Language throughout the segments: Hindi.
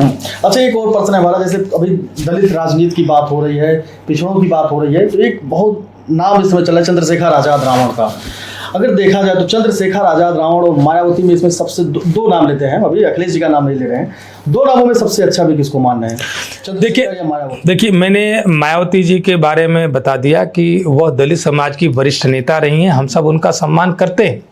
अच्छा, एक और प्रश्न है हमारा, जैसे अभी दलित राजनीति की बात हो रही है, पिछड़ों की बात हो रही है, तो एक बहुत नाम इस समय चला है चंद्रशेखर आजाद रावण का। अगर देखा जाए तो चंद्रशेखर आजाद रावण और मायावती में इसमें सबसे दो नाम लेते हैं, अभी अखिलेश जी का नाम नहीं ले रहे हैं, दो नामों में सबसे अच्छा भी किसको मान रहे हैं? देखिए मैंने मायावती जी के बारे में बता दिया कि वह दलित समाज की वरिष्ठ नेता रही हैं, हम सब उनका सम्मान करते हैं,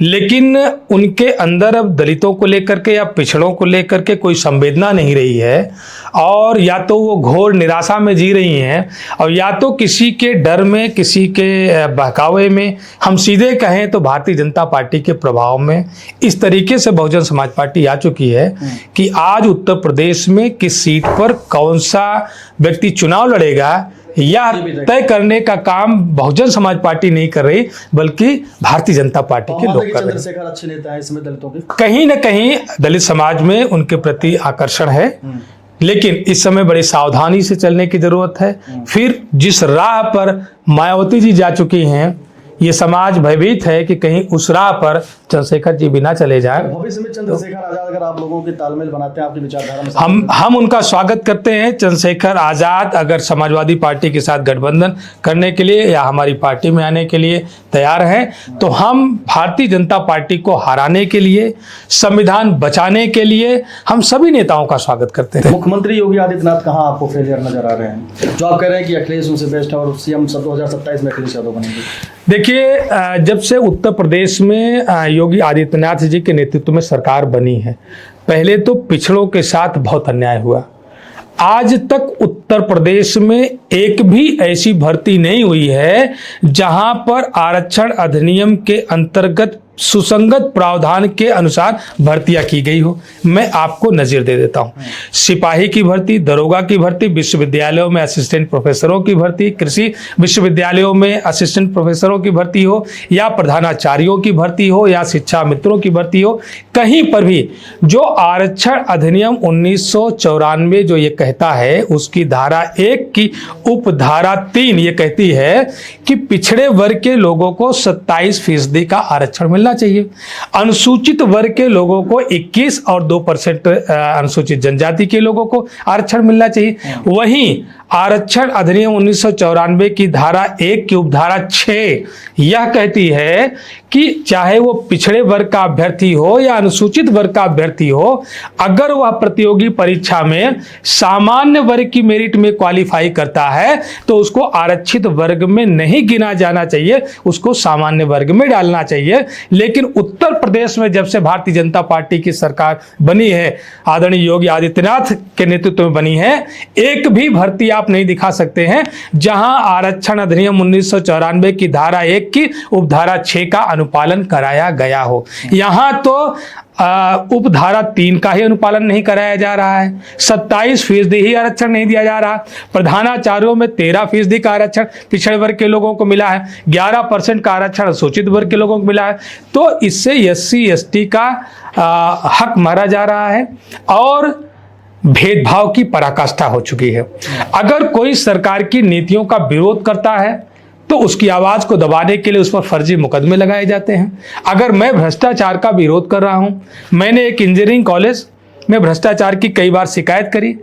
लेकिन उनके अंदर अब दलितों को लेकर के या पिछड़ों को लेकर के कोई संवेदना नहीं रही है, और या तो वो घोर निराशा में जी रही हैं, और या तो किसी के डर में, किसी के बहकावे में, हम सीधे कहें तो भारतीय जनता पार्टी के प्रभाव में इस तरीके से बहुजन समाज पार्टी आ चुकी है कि आज उत्तर प्रदेश में किस सीट पर कौन सा व्यक्ति चुनाव लड़ेगा या तय करने का काम बहुजन समाज पार्टी नहीं कर रही, बल्कि भारतीय जनता पार्टी के लोग कर रहे हैं। चंद्रशेखर अच्छे नेता हैं इसमें दलितों के, कहीं न कहीं दलित समाज में उनके प्रति आकर्षण है, लेकिन इस समय बड़ी सावधानी से चलने की जरूरत है। फिर जिस राह पर मायावती जी जा चुकी हैं, ये समाज भयभीत है कि कहीं उस राह पर चंद्रशेखर जी भी ना चले जाएं। भविष्य में चंद्रशेखर आजाद अगर आप लोगों के तालमेल बनाते हैं, आपकी विचारधारा में हम उनका स्वागत करते हैं। चंद्रशेखर आजाद अगर समाजवादी पार्टी के साथ गठबंधन करने के लिए या हमारी पार्टी में आने के लिए तैयार हैं, तो हम भारतीय जनता पार्टी को हराने के लिए, संविधान बचाने के लिए हम सभी नेताओं का स्वागत करते हैं। मुख्यमंत्री योगी आदित्यनाथ कहाँ आपको फेलियर नजर आ रहे हैं, जो आप कह रहे हैं कि अखिलेश उनसे बेस्ट है और सीएम 2027 में अखिलेश यादव बनेंगे? देखिए, जब से उत्तर प्रदेश में योगी आदित्यनाथ जी के नेतृत्व में सरकार बनी है, पहले तो पिछड़ों के साथ बहुत अन्याय हुआ। आज तक उत्तर प्रदेश में एक भी ऐसी भर्ती नहीं हुई है जहां पर आरक्षण अधिनियम के अंतर्गत सुसंगत प्रावधान के अनुसार भर्तियां की गई हो। मैं आपको नज़र दे देता हूं, सिपाही की भर्ती, दरोगा की भर्ती, विश्वविद्यालयों में असिस्टेंट प्रोफेसरों की भर्ती, कृषि विश्वविद्यालयों में असिस्टेंट प्रोफेसरों की भर्ती हो, या प्रधानाचार्यों की भर्ती हो, या शिक्षा मित्रों की भर्ती हो, कहीं पर भी जो आरक्षण अधिनियम 1994 जो ये कहता है, उसकी धारा 1 की उपधारा 3 ये कहती है कि पिछड़े वर्ग के लोगों को 27% का आरक्षण मिलना चाहिए, अनुसूचित वर्ग के लोगों को 21 और 2% अनुसूचित जनजाति के लोगों को आरक्षण मिलना चाहिए। वहीं आरक्षण अधिनियम 1994 की धारा 1 की उपधारा 6 यह कहती है कि चाहे वो पिछड़े वर्ग का अभ्यर्थी हो या अनुसूचित वर्ग का अभ्यर्थी हो, अगर वह प्रतियोगी परीक्षा में सामान्य वर्ग की मेरिट में क्वालिफाई करता है तो उसको आरक्षित वर्ग में नहीं गिना जाना चाहिए, उसको सामान्य वर्ग में डालना चाहिए। लेकिन उत्तर प्रदेश में जब से भारतीय जनता पार्टी की सरकार बनी है, आदरणीय योगी आदित्यनाथ के नेतृत्व में बनी है, एक भी भर्ती आप नहीं दिखा सकते हैं जहां आरक्षण अधिनियम 1994 की धारा 1 की उपधारा 6 का अनुपालन कराया गया हो। यहां तो उपधारा 3 का ही अनुपालन नहीं कराया जा रहा है, 27% ही आरक्षण नहीं दिया जा रहा। प्रधानाचार्यों में 13% का आरक्षण पिछड़े वर्ग के लोगों को मिला है, 11% का आरक्षण अनुसूचित वर्ग के लोगों को मिला है। तो इससे SC ST का हक मारा जा रहा है और भेदभाव की पराकाष्ठा हो चुकी है। अगर कोई सरकार की नीतियों का विरोध करता है तो उसकी आवाज को दबाने के लिए उस पर फर्जी मुकदमे लगाए जाते हैं। अगर मैं भ्रष्टाचार का विरोध कर रहा हूं, मैंने एक इंजीनियरिंग कॉलेज में भ्रष्टाचार की कई बार शिकायत करी,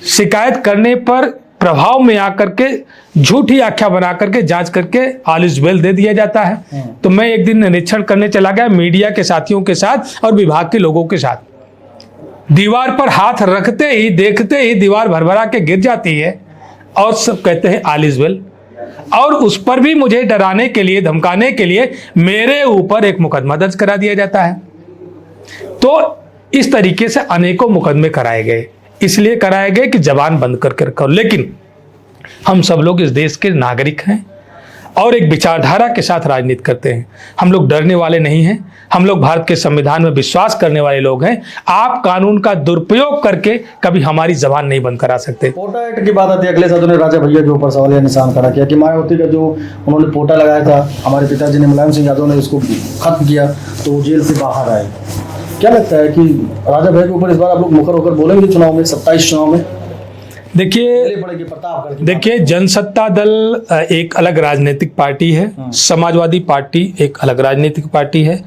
शिकायत करने पर प्रभाव में आकर के झूठी आख्या बना करके जांच करके ऑल इज वेल दे दिया जाता है। तो मैं एक दिन निरीक्षण करने चला गया मीडिया के साथियों के साथ और विभाग के लोगों के साथ, दीवार पर हाथ रखते ही देखते ही दीवार भरभरा के गिर जाती है और सब कहते हैं ऑल इज वेल, और उस पर भी मुझे डराने के लिए, धमकाने के लिए मेरे ऊपर एक मुकदमा दर्ज करा दिया जाता है। तो इस तरीके से अनेकों मुकदमे कराए गए, इसलिए कराए गए कि जबान बंद करके रखो। लेकिन हम सब लोग इस देश के नागरिक हैं और एक विचारधारा के साथ राजनीति करते हैं। हम लोग डरने वाले नहीं हैं, हम लोग भारत के संविधान में विश्वास करने वाले लोग हैं। आप कानून का दुरुपयोग करके कभी हमारी जबान नहीं बंद करा सकते। पोटा एक्ट की बात आती है, अखिलेश यादव ने राजा भैया के ऊपर सवाल निशान खड़ा किया कि मायावती का जो उन्होंने पोटा लगाया था, हमारे पिताजी ने, मुलायम सिंह यादव ने उसको खत्म किया तो वो जेल से बाहर आए। क्या लगता है कि राजा भैया के ऊपर इस बार आप लोग मुखर होकर बोलेंगे चुनाव में, 27 चुनाव में? देखिए पड़ेगी प्रतापगढ़ की देखिए जनसत्ता दल एक अलग राजनीतिक पार्टी है, समाजवादी पार्टी एक अलग राजनीतिक पार्टी है।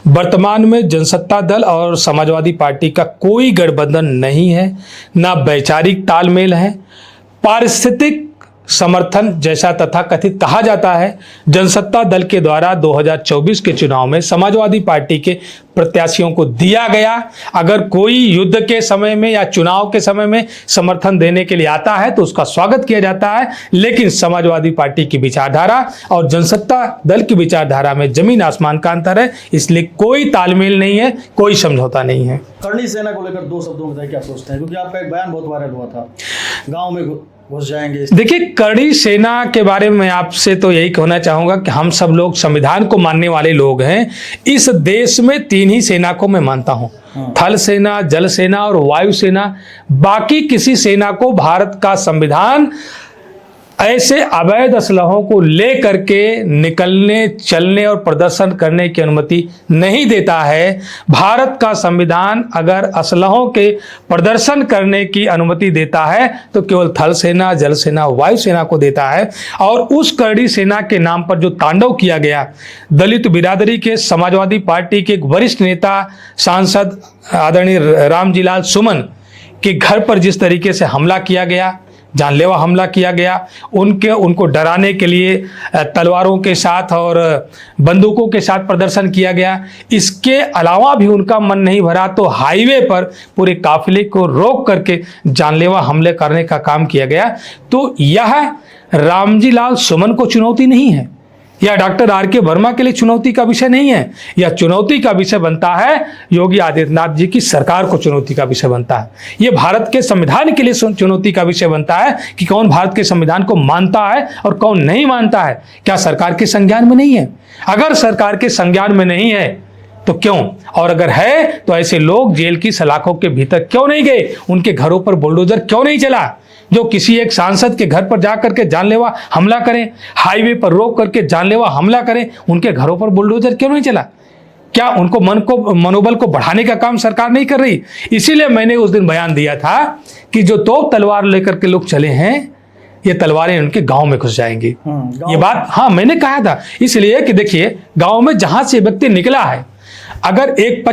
वर्तमान में जनसत्ता दल और समाजवादी पार्टी का कोई गठबंधन नहीं है, ना वैचारिक तालमेल है। पारिस्थितिक समर्थन जैसा तथाकथित कहा जाता है, जनसत्ता दल के द्वारा 2024 के चुनाव में समाजवादी पार्टी के प्रत्याशियों को दिया गया। अगर कोई युद्ध के समय में या चुनाव के समय में समर्थन देने के लिए आता है तो उसका स्वागत किया जाता है, लेकिन समाजवादी पार्टी की विचारधारा और जनसत्ता दल की विचारधारा में जमीन आसमान का अंतर है, इसलिए कोई तालमेल नहीं है, कोई समझौता नहीं है। करणी सेना को लेकर 2 शब्दों में बताइए क्या सोचते हैं, क्योंकि आपका एक बयान बहुत वायरल हुआ था, गाँव में घुस जाएंगे। देखिए करणी सेना के बारे में आपसे तो यही कहना चाहूंगा कि हम सब लोग संविधान को मानने वाले लोग हैं। इस देश में 3 ही सेना को मैं मानता हूं, थल सेना, जल सेना और वायु सेना। बाकी किसी सेना को भारत का संविधान ऐसे अवैध असलहों को ले करके निकलने, चलने और प्रदर्शन करने की अनुमति नहीं देता है। भारत का संविधान अगर असलहों के प्रदर्शन करने की अनुमति देता है तो केवल थल सेना, जल सेना, वायु सेना को देता है। और उस करणी सेना के नाम पर जो तांडव किया गया, दलित बिरादरी के समाजवादी पार्टी के एक वरिष्ठ नेता सांसद आदरणीय रामजीलाल सुमन के घर पर जिस तरीके से हमला किया गया, जानलेवा हमला किया गया, उनको डराने के लिए तलवारों के साथ और बंदूकों के साथ प्रदर्शन किया गया। इसके अलावा भी उनका मन नहीं भरा तो हाईवे पर पूरे काफिले को रोक करके जानलेवा हमले करने का काम किया गया। तो यह रामजीलाल सुमन को चुनौती नहीं है, यह डॉक्टर आर के वर्मा के लिए चुनौती का विषय नहीं है, यह चुनौती का विषय बनता है योगी आदित्यनाथ जी की सरकार को चुनौती का विषय बनता है। यह भारत के संविधान के लिए चुनौती का विषय बनता है कि कौन भारत के संविधान को मानता है और कौन नहीं मानता है। क्या सरकार के संज्ञान में नहीं है? अगर सरकार के संज्ञान में नहीं है तो क्यों, और अगर है तो ऐसे लोग जेल की सलाखों के भीतर क्यों नहीं गए, उनके घरों पर बुलडोजर क्यों नहीं चला? जो किसी एक सांसद के घर पर जाकर के जानलेवा हमला करें, हाईवे पर रोक करके जानलेवा हमला करें, उनके घरों पर बुलडोजर क्यों नहीं चला? क्या उनको मनोबल को बढ़ाने का काम सरकार नहीं कर रही? इसीलिए मैंने उस दिन बयान दिया था कि जो तोप तलवार लेकर के लोग चले हैं, ये तलवारें उनके गांव में घुस जाएंगी। ये बात मैंने कहा था, इसलिए कि देखिए गांव में जहां से व्यक्ति निकला है, अगर एक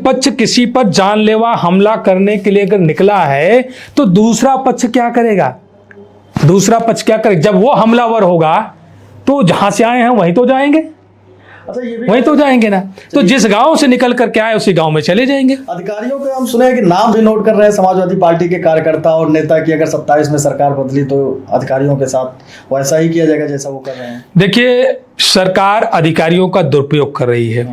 पक्ष किसी पर जानलेवा हमला करने के लिए अगर निकला है तो दूसरा पक्ष क्या करेगा? दूसरा पक्ष क्या करेगा? जब वो हमलावर होगा तो जहां से आए हैं वहीं तो जाएंगे, वहीं तो जाएंगे ना। तो जिस गांव से निकल करके आए उसी गांव में चले जाएंगे। अधिकारियों के हम सुने कि नाम भी नोट कर रहे हैं समाजवादी पार्टी के कार्यकर्ता और नेता की, अगर 27 में सरकार बदली तो अधिकारियों के साथ वैसा ही किया जाएगा जैसा वो कर रहे हैं। देखिए सरकार अधिकारियों का दुरुपयोग कर रही है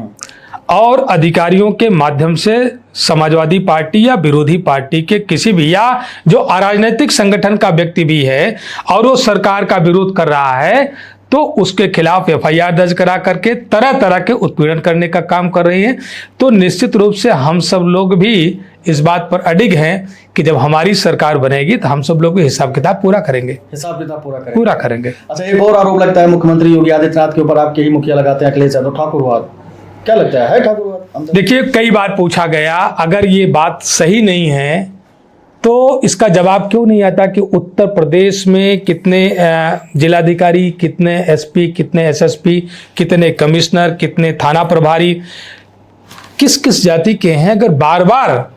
और अधिकारियों के माध्यम से समाजवादी पार्टी या विरोधी पार्टी के किसी भी या जो अराजनैतिक संगठन का व्यक्ति भी है और वो सरकार का विरोध कर रहा है तो उसके खिलाफ FIR दर्ज करा करके तरह तरह के उत्पीड़न करने का काम कर रही है। तो निश्चित रूप से हम सब लोग भी इस बात पर अडिग हैं कि जब हमारी सरकार बनेगी तो हम सब लोग हिसाब किताब पूरा करेंगे, पूरा करेंगे। अच्छा, एक और आरोप लगता है मुख्यमंत्री योगी आदित्यनाथ के ऊपर, आपके ही मुखिया लगाते हैं अखिलेश यादव, ठाकुरवाद। क्या लगता है ठाकुरवाद? देखिए कई बार पूछा गया, अगर ये बात सही नहीं है तो इसका जवाब क्यों नहीं आता कि उत्तर प्रदेश में कितने जिलाधिकारी, कितने SP, कितने SSP, कितने कमिश्नर, कितने थाना प्रभारी किस किस जाति के हैं? अगर बार बार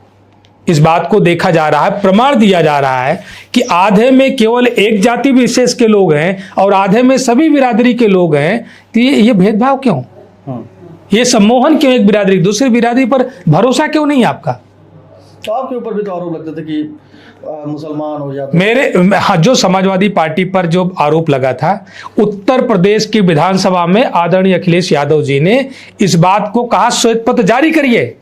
इस बात को देखा जा रहा है, प्रमाण दिया जा रहा है कि आधे में केवल एक जाति विशेष के लोग हैं और आधे में सभी बिरादरी के लोग हैं, तो ये भेदभाव क्यों? ये सम्मोहन क्यों? एक बिरादरी दूसरी बिरादरी पर भरोसा क्यों नहीं आपका? तो आपके ऊपर भी तो आरोप लगते थे कि मुसलमान हो जाते। मेरे जो समाजवादी पार्टी पर जो आरोप लगा था, उत्तर प्रदेश की विधानसभा में आदरणीय अखिलेश यादव जी ने इस बात को कहा श्वेत पत्र जारी करिए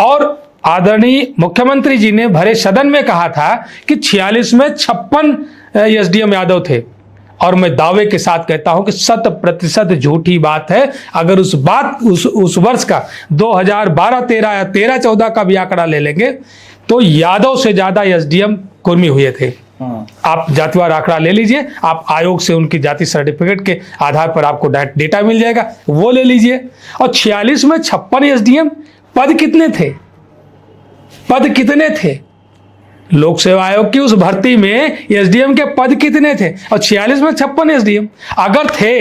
और आदरणीय मुख्यमंत्री जी ने भरे सदन में कहा था कि 46 में 56 SDM यादव थे। और मैं दावे के साथ कहता हूं कि 100% झूठी बात है। अगर उस वर्ष का 2012-13 या 13-14 का भी आंकड़ा ले लेंगे तो यादव से ज्यादा SDM कुर्मी हुए थे। आप जातिवार आंकड़ा ले लीजिए, आप आयोग से उनकी जाति सर्टिफिकेट के आधार पर आपको डेटा मिल जाएगा, वो ले लीजिए। और 46 में 56 SDM, पद कितने थे? लोक सेवा आयोग की उस भर्ती में एसडीएम के पद कितने थे? और 46 में 56 एसडीएम अगर थे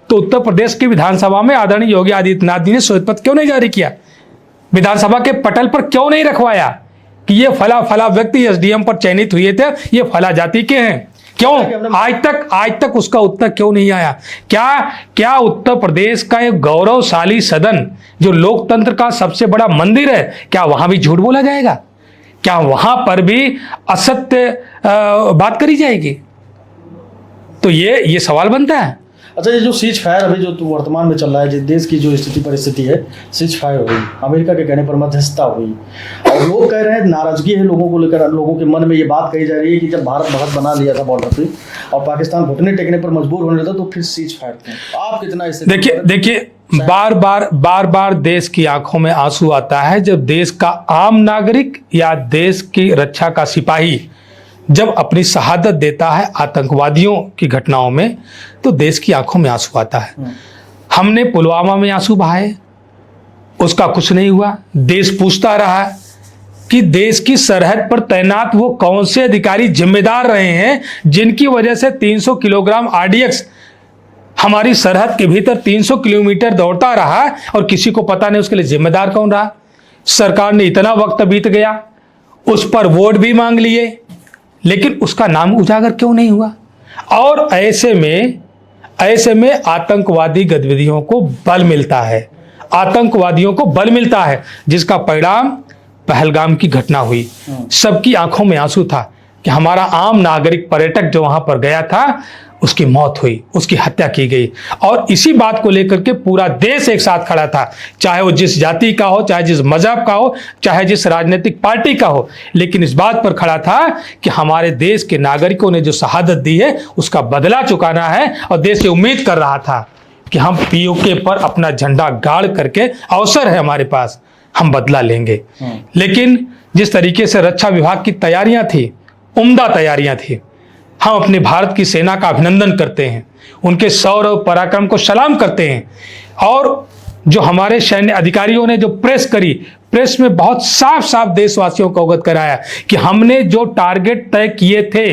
तो उत्तर प्रदेश की विधानसभा में आदरणीय योगी आदित्यनाथ जी ने श्वेत पत्र क्यों नहीं जारी किया? विधानसभा के पटल पर क्यों नहीं रखवाया कि ये फला फला व्यक्ति एसडीएम पर चयनित हुए थे, ये फला जाति के हैं? क्यों आज तक उसका उत्तर क्यों नहीं आया? क्या उत्तर प्रदेश का एक गौरवशाली सदन जो लोकतंत्र का सबसे बड़ा मंदिर है, क्या वहां भी झूठ बोला जाएगा? क्या वहां पर भी असत्य बात करी जाएगी? तो ये सवाल बनता है। अच्छा, ये जो सीज फायर अभी जो वर्तमान में चल रहा है, जिस देश की जो स्थिति परिस्थिति है, सीज फायर हुई, अमेरिका के कहने पर मध्यस्थता हुई, और लोग कह रहे हैं नाराजगी है लोगों को लेकर, लोगों के मन में ये बात कही जा रही है कि जब भारत बहुत बना लिया था बॉर्डर पे और पाकिस्तान घुटने टेकने पर मजबूर होने लगा तो फिर सीज फायर क्यों? आप कितना इससे देखिए बार बार देश की आंखों में आंसू आता है जब देश का आम नागरिक या देश की रक्षा का सिपाही जब अपनी शहादत देता है आतंकवादियों की घटनाओं में, तो देश की आंखों में आंसू आता है। हमने पुलवामा में आंसू बहाए, उसका कुछ नहीं हुआ। देश पूछता रहा कि देश की सरहद पर तैनात वो कौन से अधिकारी जिम्मेदार रहे हैं जिनकी वजह से 300 किलोग्राम आरडीएक्स हमारी सरहद के भीतर 300 किलोमीटर दौड़ता रहा और किसी को पता नहीं उसके लिए जिम्मेदार कौन रहा। सरकार ने इतना वक्त बीत गया, उस पर वोट भी मांग लिए, लेकिन उसका नाम उजागर क्यों नहीं हुआ? और ऐसे में आतंकवादी गतिविधियों को बल मिलता है, आतंकवादियों को बल मिलता है, जिसका परिणाम पहलगाम की घटना हुई। सबकी आंखों में आंसू था कि हमारा आम नागरिक पर्यटक जो वहां पर गया था उसकी मौत हुई, उसकी हत्या की गई। और इसी बात को लेकर के पूरा देश एक साथ खड़ा था, चाहे वो जिस जाति का हो, चाहे जिस मजहब का हो, चाहे जिस राजनीतिक पार्टी का हो, लेकिन इस बात पर खड़ा था कि हमारे देश के नागरिकों ने जो शहादत दी है उसका बदला चुकाना है। और देश से उम्मीद कर रहा था कि हम पीओके पर अपना झंडा गाड़ करके, अवसर है हमारे पास, हम बदला लेंगे। लेकिन जिस तरीके से रक्षा विभाग की तैयारियां थी, उम्दा तैयारियां थी, हम अपने भारत की सेना का अभिनंदन करते हैं, उनके शौर्य और पराक्रम को सलाम करते हैं। और जो हमारे सैन्य अधिकारियों ने जो प्रेस करी, प्रेस में बहुत साफ साफ देशवासियों को अवगत कराया कि हमने जो टारगेट तय किए थे,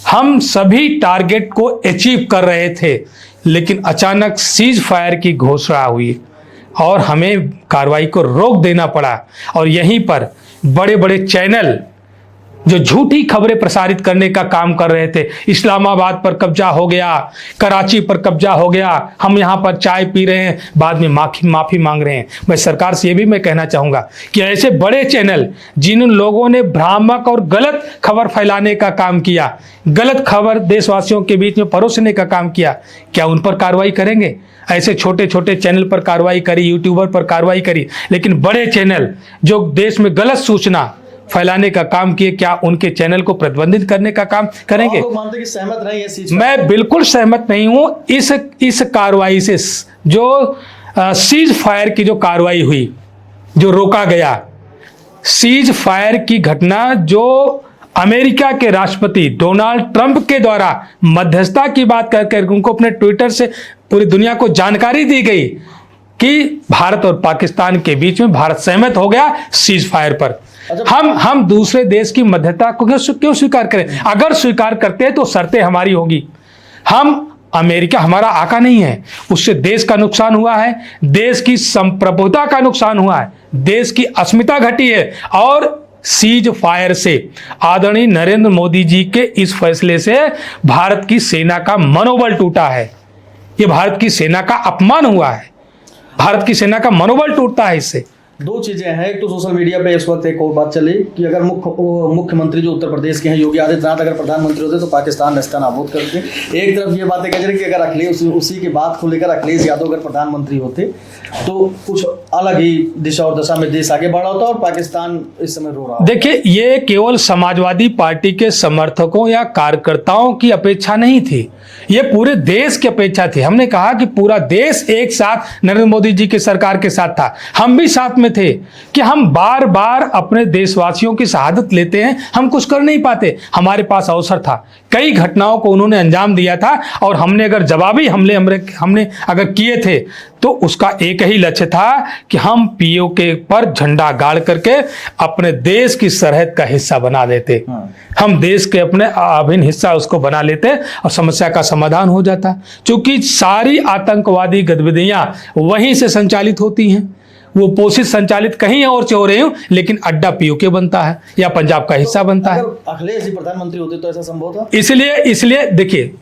हम सभी टारगेट को अचीव कर रहे थे, लेकिन अचानक सीज फायर की घोषणा हुई और हमें कार्रवाई को रोक देना पड़ा। और यहीं पर बड़े बड़े चैनल जो झूठी खबरें प्रसारित करने का काम कर रहे थे, इस्लामाबाद पर कब्जा हो गया, कराची पर कब्जा हो गया, हम यहाँ पर चाय पी रहे हैं, बाद में माफी मांग रहे हैं। मैं सरकार से ये भी मैं कहना चाहूँगा कि ऐसे बड़े चैनल जिन लोगों ने भ्रामक और गलत खबर फैलाने का काम किया, गलत खबर देशवासियों के बीच में परोसने का काम किया, क्या उन पर कार्रवाई करेंगे? ऐसे छोटे छोटे चैनल पर कार्रवाई करी, यूट्यूबर पर कार्रवाई करी, लेकिन बड़े चैनल जो देश में गलत सूचना फैलाने का काम किए, क्या उनके चैनल को प्रतिबंधित करने का काम करेंगे? लोग मानते हैं कि सहमत नहीं है सीज। मैं बिल्कुल सहमत नहीं हूं इस कार्रवाई से। जो सीज फायर की जो कार्रवाई हुई, जो रोका गया, सीज फायर की घटना जो अमेरिका के राष्ट्रपति डोनाल्ड ट्रंप के द्वारा मध्यस्थता की बात करके उनको अपने ट्विटर से पूरी दुनिया को जानकारी दी गई कि भारत और पाकिस्तान के बीच में भारत सहमत हो गया सीज फायर पर। हम दूसरे देश की मध्यस्थता को क्यों स्वीकार करें? अगर स्वीकार करते हैं तो शर्तें हमारी होगी। अमेरिका हमारा आका नहीं है, उससे देश का नुकसान हुआ है, देश की संप्रभुता का नुकसान हुआ है, देश की अस्मिता घटी है। और सीज फायर से आदरणीय नरेंद्र मोदी जी के इस फैसले से भारत की सेना का मनोबल टूटा है। ये भारत की सेना का अपमान हुआ है, भारत की सेना का मनोबल टूटता है इससे। दो चीजें हैं, एक तो सोशल मीडिया पे इस वक्त एक और बात चली कि अगर मुख्यमंत्री जो उत्तर प्रदेश के हैं योगी आदित्यनाथ अगर प्रधानमंत्री होते तो पाकिस्तान नेस्तनाबूद करते। एक तरफ ये बातें कह रही कि अगर अखिलेश उसी की बात को लेकर अखिलेश यादव अगर प्रधानमंत्री होते तो कुछ अलग ही दिशा और दशा में देश आगे बढ़ा होता और पाकिस्तान इस समय रो रहा। देखिए, ये केवल समाजवादी पार्टी के समर्थकों या कार्यकर्ताओं की अपेक्षा नहीं थी, ये पूरे देश की अपेक्षा थी। हमने कहा कि पूरा देश एक साथ नरेंद्र मोदी जी की सरकार के साथ था, हम भी साथ में में थे कि हम बार बार अपने देशवासियों की शहादत लेते हैं, हम कुछ कर नहीं पाते। हमारे पास अवसर था, कई घटनाओं को उन्होंने अंजाम दिया था और हमने अगर जवाबी हमने अगर किए थे तो उसका एक ही लक्ष्य था कि हम पीओके पर झंडा गाड़ करके अपने देश की सरहद का हिस्सा बना देते। हम देश के अपने अभिन्न हिस्सा उसको बना लेते और समस्या का समाधान हो जाता। क्योंकि सारी आतंकवादी गतिविधियां वहीं से संचालित होती हैं, वो पोषित संचालित कहीं और से हो रही हूं, लेकिन अड्डा पीओके बनता है या पंजाब का हिस्सा बनता है। अखिलेश जी प्रधानमंत्री होते तो ऐसा संभव था? इसलिए देखिए,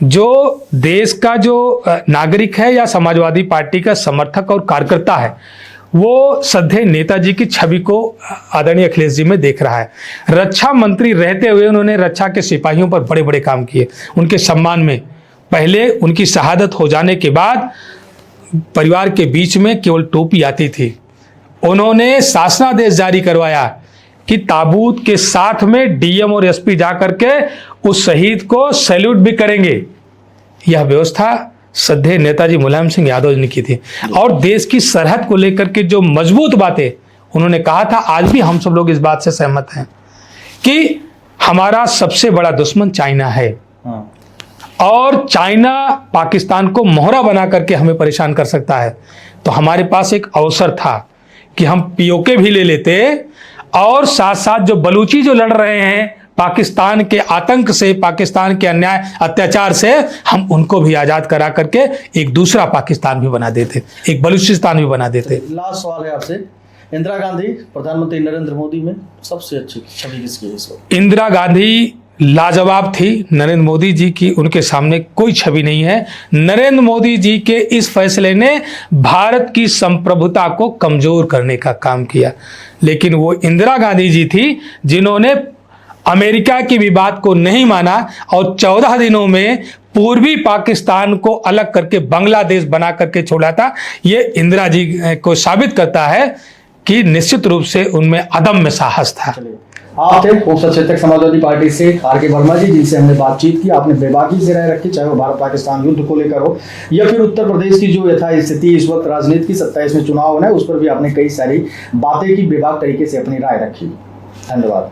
जो देश का जो नागरिक है या समाजवादी पार्टी का समर्थक और कार्यकर्ता है, वो श्रद्धेय नेताजी की छवि को आदरणीय अखिलेश जी में देख रहा है। रक्षा मंत्री रहते हुए उन्होंने रक्षा के सिपाहियों पर बड़े बड़े काम किए, उनके सम्मान में। पहले उनकी शहादत हो जाने के बाद परिवार के बीच में केवल टोपी आती थी। उन्होंने शासनादेश जारी करवाया कि ताबूत के साथ में डीएम और एसपी जाकर के उस शहीद को सैल्यूट भी करेंगे। यह व्यवस्था श्रद्धेय नेताजी मुलायम सिंह यादव ने की थी। और देश की सरहद को लेकर के जो मजबूत बातें उन्होंने कहा था, आज भी हम सब लोग इस बात से सहमत हैं कि हमारा सबसे बड़ा दुश्मन चाइना है और चाइना पाकिस्तान को मोहरा बना करके हमें परेशान कर सकता है। तो हमारे पास एक अवसर था कि हम पीओके भी ले लेते और साथ साथ जो बलूची जो लड़ रहे हैं पाकिस्तान के आतंक से, पाकिस्तान के अन्याय अत्याचार से, हम उनको भी आजाद करा करके एक दूसरा पाकिस्तान भी बना देते, एक बलूचिस्तान भी बना देते। लास्ट सवाल है आपसे, इंदिरा गांधी प्रधानमंत्री नरेंद्र मोदी में सबसे अच्छी छवि किसकी है इस वक्त? इंदिरा गांधी लाजवाब थी, नरेंद्र मोदी जी की उनके सामने कोई छवि नहीं है। नरेंद्र मोदी जी के इस फैसले ने भारत की संप्रभुता को कमजोर करने का काम किया, लेकिन वो इंदिरा गांधी जी थी जिन्होंने अमेरिका की भी बात को नहीं माना और 14 दिनों में पूर्वी पाकिस्तान को अलग करके बांग्लादेश बना करके छोड़ा था। ये इंदिरा जी को साबित करता है कि निश्चित रूप से उनमें अदम्य साहस था। आप थे उप सचेतक समाजवादी पार्टी से आर.के. वर्मा जी, जिनसे हमने बातचीत की। आपने बेबाकी से राय रखी, चाहे वो भारत पाकिस्तान युद्ध को लेकर हो या फिर उत्तर प्रदेश की जो यथास्थिति इस वक्त राजनीति की 27 में चुनाव होना है उस पर भी आपने कई सारी बातें की, बेबाक तरीके से अपनी राय रखी। धन्यवाद।